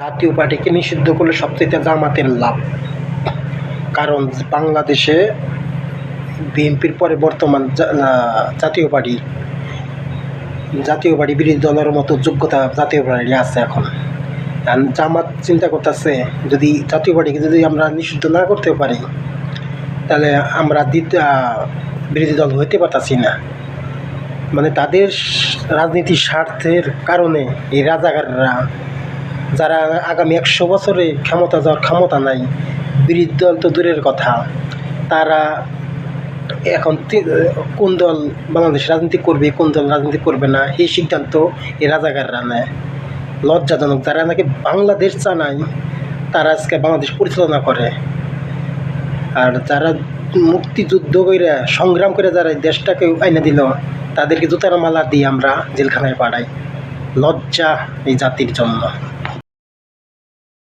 জাতীয় পার্টিকে নিষিদ্ধ করলে সবচেয়ে জামাতের লাভ। কারণ বাংলাদেশে বিএনপির পরে বর্তমান জাতীয় পার্টি বিরোধী দলের মতো যোগ্যতা জাতীয় পার্টি আছে এখন। জামাত চিন্তা করতেছে যদি জাতীয় পার্টিকে যদি আমরা নিষিদ্ধ না করতে পারি তাহলে আমরা বিরোধী দল হইতে পারতাছি না। মানে তাদের রাজনীতির স্বার্থের কারণে এই রাজাকাররা, যারা আগামী 100 বছরে ক্ষমতা যাওয়ার ক্ষমতা নাই, বিরোধী দল তো দূরের কথা, তারা এখন কোন দল বাংলাদেশ রাজনীতি করবে, কোন দল রাজনীতি করবে না, এই সিদ্ধান্ত এই রাজাকাররা নেয়। লজ্জাজনক, যারা নাকি বাংলাদেশ চায় তারা আজকে বাংলাদেশ পরিচালনা করে, আর যারা মুক্তিযুদ্ধ করে সংগ্রাম করে যারা দেশটাকে আইনা দিল তাদেরকে জুতার মালা দিয়ে আমরা জেলখানায় পাঠাই। লজ্জা এই জাতির জন্য।